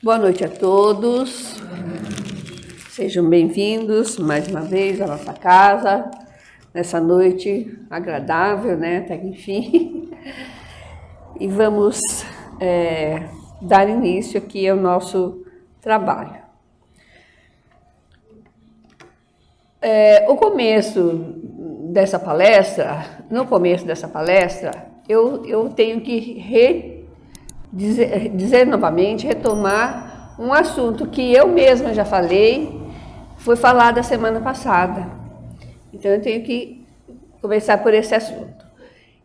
Boa noite a todos, sejam bem-vindos mais uma vez à nossa casa, nessa noite agradável, né, até que enfim, e vamos dar início aqui ao nosso trabalho. No começo dessa palestra, eu tenho que dizer novamente, retomar um assunto que eu mesma já falei, foi falado a semana passada. Então eu tenho que começar por esse assunto.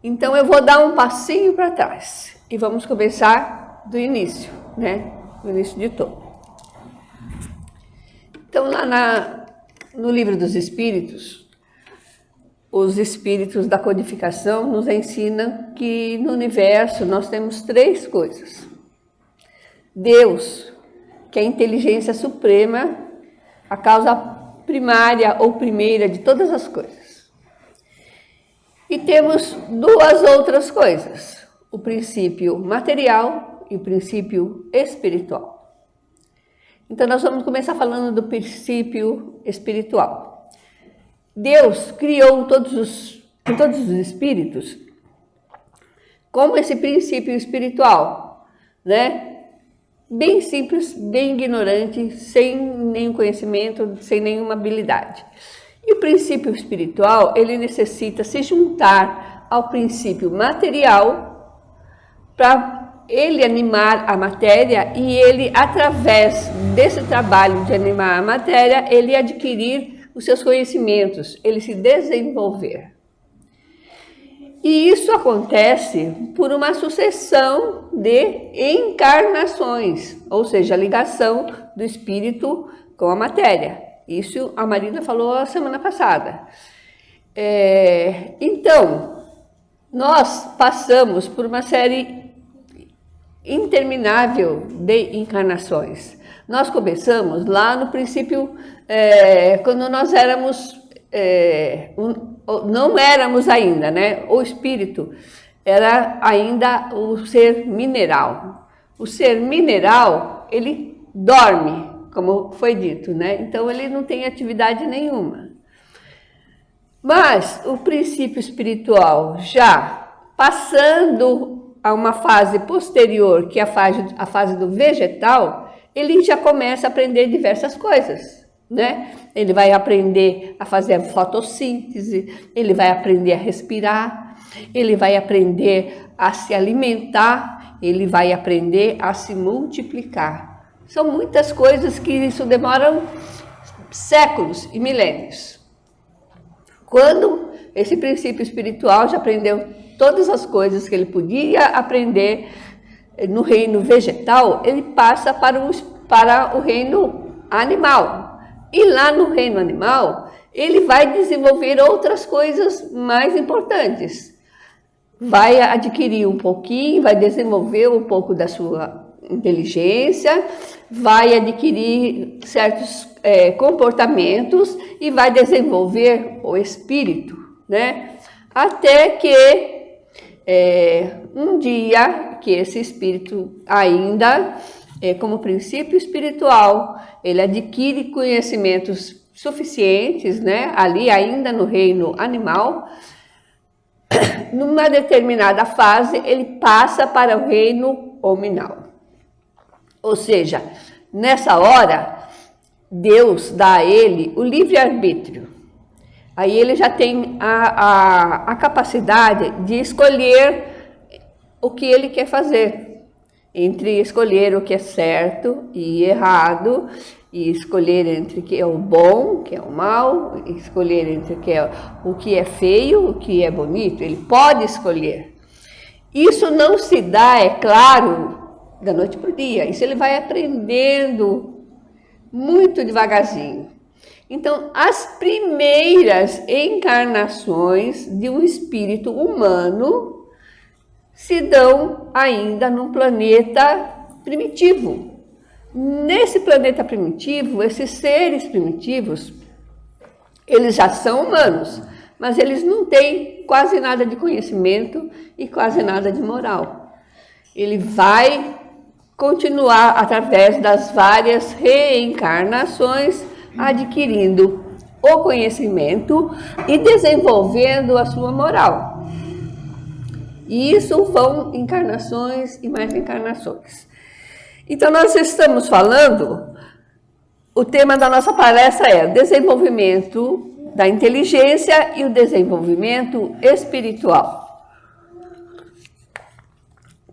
Então eu vou dar um passinho para trás e vamos começar do início, né? Do início de tudo. Então lá no Livro dos Espíritos, os espíritos da codificação nos ensinam que no universo nós temos três coisas. Deus, que é a inteligência suprema, a causa primária ou primeira de todas as coisas. E temos duas outras coisas, o princípio material e o princípio espiritual. Então nós vamos começar falando do princípio espiritual. Deus criou todos os espíritos como esse princípio espiritual, né? Bem simples, bem ignorante, sem nenhum conhecimento, sem nenhuma habilidade. E o princípio espiritual, ele necessita se juntar ao princípio material para ele animar a matéria e ele, através desse trabalho de animar a matéria, ele adquirir os seus conhecimentos, ele se desenvolver. E isso acontece por uma sucessão de encarnações, ou seja, a ligação do espírito com a matéria. Isso a Marina falou a semana passada. Então, nós passamos por uma série interminável de encarnações. Nós começamos lá no princípio, quando nós éramos, não éramos ainda, né? O espírito era ainda o ser mineral. O ser mineral, ele dorme, como foi dito, né? Então ele não tem atividade nenhuma. Mas o princípio espiritual, já passando a uma fase posterior, que é a fase do vegetal, ele já começa a aprender diversas coisas, né? Ele vai aprender a fazer a fotossíntese, ele vai aprender a respirar, ele vai aprender a se alimentar, ele vai aprender a se multiplicar. São muitas coisas que isso demoram séculos e milênios. Quando esse princípio espiritual já aprendeu todas as coisas que ele podia aprender no reino vegetal, ele passa para o reino animal. E lá no reino animal, ele vai desenvolver outras coisas mais importantes. Vai adquirir um pouquinho, vai desenvolver um pouco da sua inteligência, vai adquirir certos comportamentos e vai desenvolver o espírito, né? Até que um dia que esse espírito ainda, como princípio espiritual, ele adquire conhecimentos suficientes, né? Ali ainda no reino animal, numa determinada fase ele passa para o reino hominal. Ou seja, nessa hora, Deus dá a ele o livre-arbítrio. Aí ele já tem a capacidade de escolher o que ele quer fazer, entre escolher o que é certo e errado, e escolher entre o que é o bom, o que é o mal, escolher entre o que é feio, o que é bonito. Ele pode escolher. Isso não se dá, é claro, da noite para o dia. Isso ele vai aprendendo muito devagarzinho. Então, as primeiras encarnações de um espírito humano se dão ainda num planeta primitivo. Nesse planeta primitivo, esses seres primitivos, eles já são humanos, mas eles não têm quase nada de conhecimento e quase nada de moral. Ele vai continuar através das várias reencarnações, adquirindo o conhecimento e desenvolvendo a sua moral. E isso vão encarnações e mais encarnações. Então nós estamos falando, o tema da nossa palestra é o desenvolvimento da inteligência e o desenvolvimento espiritual.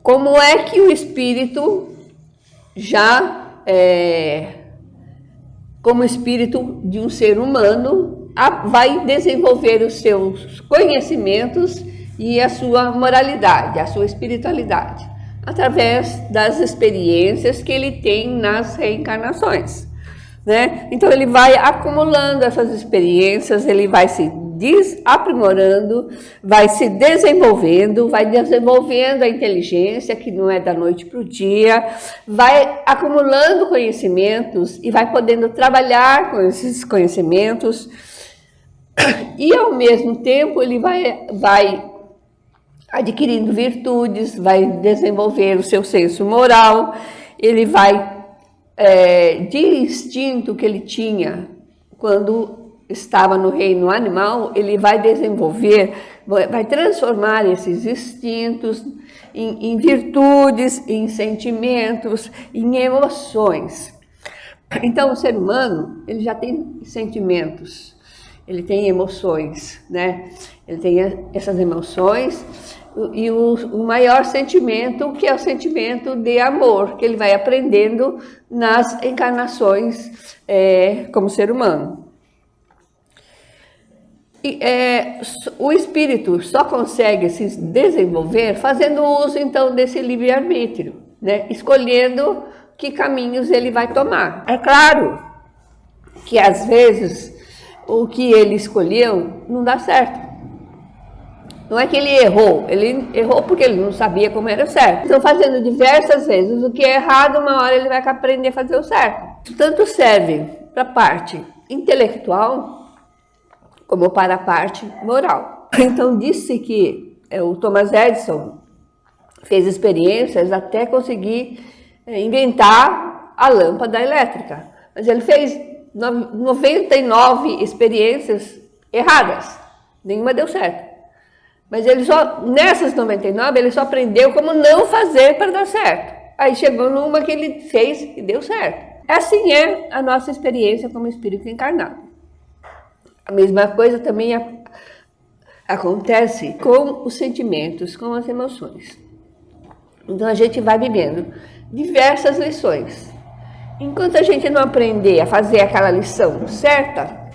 Como é que o espírito como espírito de um ser humano, vai desenvolver os seus conhecimentos e a sua moralidade, a sua espiritualidade, através das experiências que ele tem nas reencarnações, né? Então ele vai acumulando essas experiências, ele vai se aprimorando, vai se desenvolvendo, vai desenvolvendo a inteligência, que não é da noite para o dia, vai acumulando conhecimentos e vai podendo trabalhar com esses conhecimentos, e ao mesmo tempo ele vai adquirindo virtudes, vai desenvolver o seu senso moral, ele vai, de instinto que ele tinha quando estava no reino animal, ele vai desenvolver, vai transformar esses instintos em virtudes, em sentimentos, em emoções. Então, o ser humano, ele já tem sentimentos, ele tem emoções, né? Ele tem essas emoções e o maior sentimento, que é o sentimento de amor, que ele vai aprendendo nas encarnações como ser humano. O espírito só consegue se desenvolver fazendo uso, então, desse livre-arbítrio, né? Escolhendo que caminhos ele vai tomar. É claro que, às vezes, o que ele escolheu não dá certo. Não é que ele errou porque ele não sabia como era certo. Então, fazendo diversas vezes o que é errado, uma hora ele vai aprender a fazer o certo. Tanto serve para a parte intelectual, como para a parte moral. Então, disse que o Thomas Edison fez experiências até conseguir inventar a lâmpada elétrica. Mas ele fez 99 experiências erradas, nenhuma deu certo. Mas nessas 99, ele só aprendeu como não fazer para dar certo. Aí chegou numa que ele fez e deu certo. Assim é a nossa experiência como espírito encarnado. A mesma coisa também acontece com os sentimentos, com as emoções. Então a gente vai vivendo diversas lições. Enquanto a gente não aprender a fazer aquela lição certa,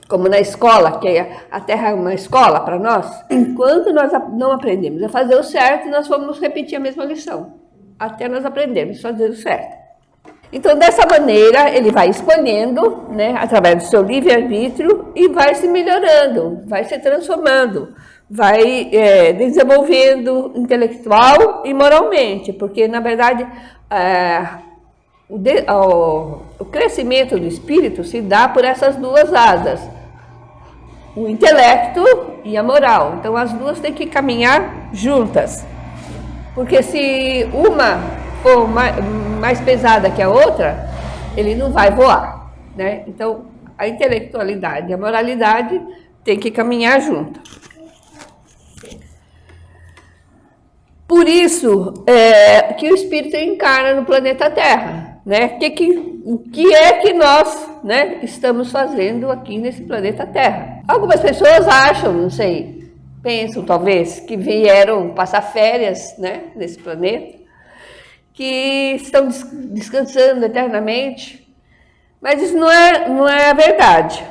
como na escola, que a Terra é uma escola para nós, enquanto nós não aprendemos a fazer o certo, nós vamos repetir a mesma lição, até nós aprendermos a fazer o certo. Então, dessa maneira, ele vai escolhendo, né, através do seu livre-arbítrio, e vai se melhorando, vai se transformando, vai desenvolvendo intelectual e moralmente, porque, na verdade, o crescimento do espírito se dá por essas duas asas, o intelecto e a moral. Então, as duas têm que caminhar juntas, porque se uma for mais pesada que a outra, ele não vai voar, né? Então, a intelectualidade e a moralidade têm que caminhar junto. Por isso que o espírito encarna no planeta Terra, né? O que é que nós, né, estamos fazendo aqui nesse planeta Terra? Algumas pessoas acham, não sei, pensam talvez que vieram passar férias, né, nesse planeta, que estão descansando eternamente, mas isso não é a verdade.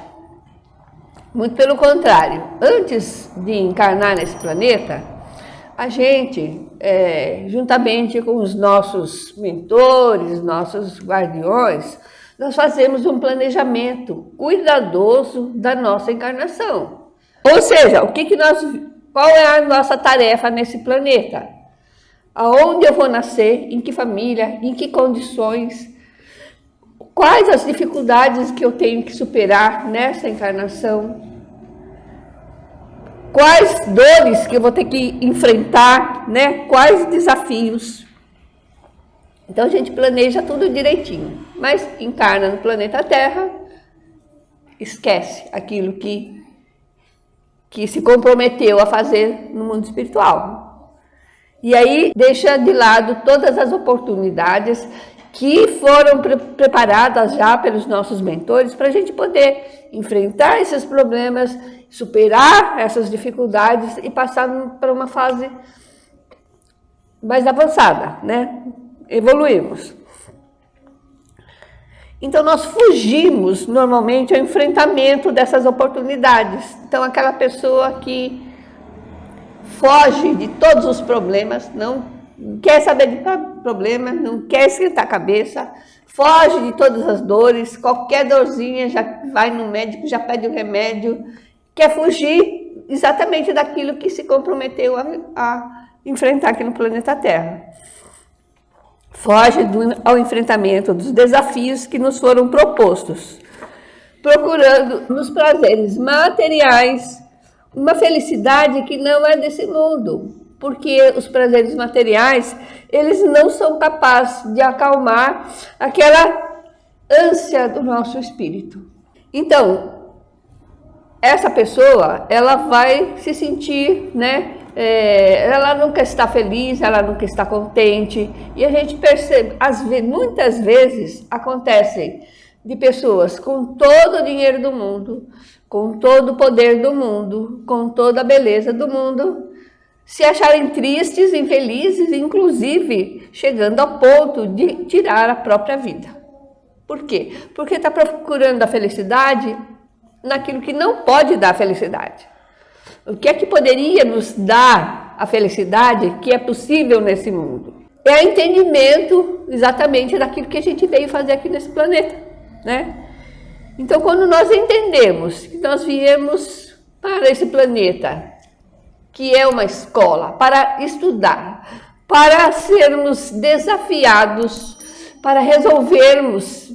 Muito pelo contrário, antes de encarnar nesse planeta, a gente, juntamente com os nossos mentores, nossos guardiões, nós fazemos um planejamento cuidadoso da nossa encarnação. Ou seja, qual é a nossa tarefa nesse planeta? Aonde eu vou nascer, em que família, em que condições, quais as dificuldades que eu tenho que superar nessa encarnação, quais dores que eu vou ter que enfrentar, né? Quais desafios. Então a gente planeja tudo direitinho, mas encarna no planeta Terra, esquece aquilo que se comprometeu a fazer no mundo espiritual. E aí deixa de lado todas as oportunidades que foram preparadas já pelos nossos mentores para a gente poder enfrentar esses problemas, superar essas dificuldades e passar para uma fase mais avançada, né? Evoluímos. Então nós fugimos normalmente ao enfrentamento dessas oportunidades. Então aquela pessoa que foge de todos os problemas, não quer saber de problemas, não quer esquentar a cabeça, foge de todas as dores, qualquer dorzinha já vai no médico, já pede o remédio, quer fugir exatamente daquilo que se comprometeu a enfrentar aqui no planeta Terra. Foge ao enfrentamento dos desafios que nos foram propostos, procurando nos prazeres materiais uma felicidade que não é desse mundo, porque os prazeres materiais, eles não são capazes de acalmar aquela ânsia do nosso espírito. Então, essa pessoa, ela vai se sentir, né? Ela nunca está feliz, ela nunca está contente, e a gente percebe, muitas vezes acontecem de pessoas com todo o dinheiro do mundo, com todo o poder do mundo, com toda a beleza do mundo, se acharem tristes, infelizes, inclusive chegando ao ponto de tirar a própria vida. Por quê? Porque está procurando a felicidade naquilo que não pode dar felicidade. O que é que poderia nos dar a felicidade que é possível nesse mundo? É o entendimento exatamente daquilo que a gente veio fazer aqui nesse planeta, né? Então, quando nós entendemos que nós viemos para esse planeta, que é uma escola, para estudar, para sermos desafiados, para resolvermos,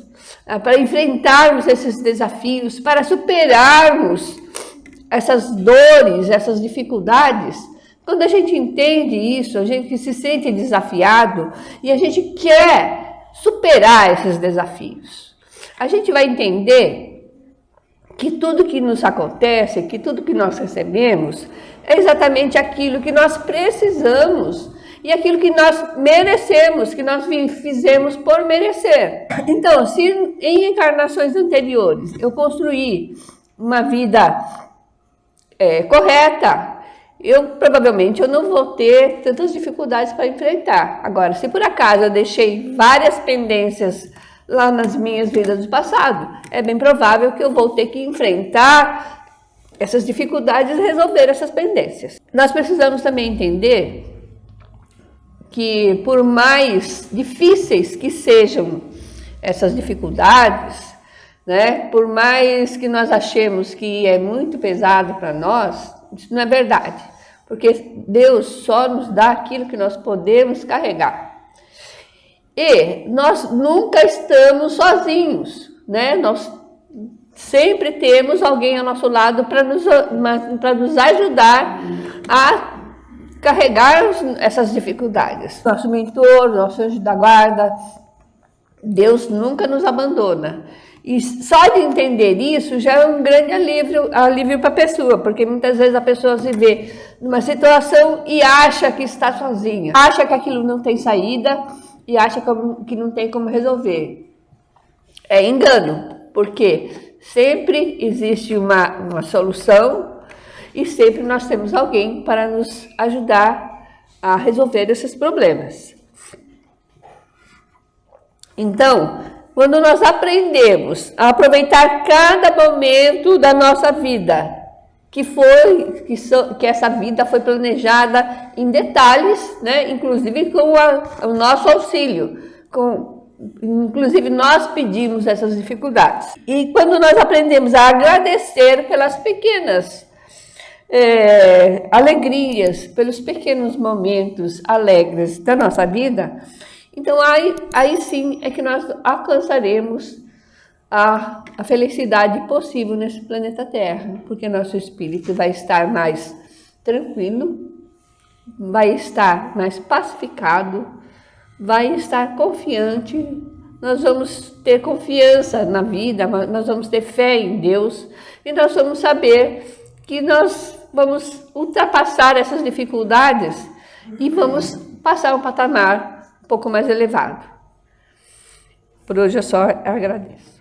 para enfrentarmos esses desafios, para superarmos essas dores, essas dificuldades, quando a gente entende isso, a gente se sente desafiado e a gente quer superar esses desafios. A gente vai entender que tudo que nos acontece, que tudo que nós recebemos, é exatamente aquilo que nós precisamos e aquilo que nós merecemos, que nós fizemos por merecer. Então, se em encarnações anteriores eu construí uma vida correta, provavelmente eu não vou ter tantas dificuldades para enfrentar. Agora, se por acaso eu deixei várias pendências lá nas minhas vidas do passado, é bem provável que eu vou ter que enfrentar essas dificuldades e resolver essas pendências. Nós precisamos também entender que por mais difíceis que sejam essas dificuldades, né? Por mais que nós achemos que é muito pesado para nós, isso não é verdade, porque Deus só nos dá aquilo que nós podemos carregar. E nós nunca estamos sozinhos, né? Nós sempre temos alguém ao nosso lado para nos ajudar a carregar essas dificuldades. Nosso mentor, nosso anjo da guarda, Deus nunca nos abandona. E só de entender isso já é um grande alívio para a pessoa, porque muitas vezes a pessoa se vê numa situação e acha que está sozinha, acha que aquilo não tem saída e acha que não tem como resolver. É engano, porque sempre existe uma solução e sempre nós temos alguém para nos ajudar a resolver esses problemas. Então, quando nós aprendemos a aproveitar cada momento da nossa vida, que essa vida foi planejada em detalhes, né? Inclusive com o nosso auxílio, inclusive nós pedimos essas dificuldades. E quando nós aprendemos a agradecer pelas pequenas alegrias, pelos pequenos momentos alegres da nossa vida, então aí sim é que nós alcançaremos a felicidade possível nesse planeta Terra, porque nosso espírito vai estar mais tranquilo, vai estar mais pacificado, vai estar confiante, nós vamos ter confiança na vida, nós vamos ter fé em Deus e nós vamos saber que nós vamos ultrapassar essas dificuldades e vamos passar um patamar um pouco mais elevado. Por hoje eu só agradeço.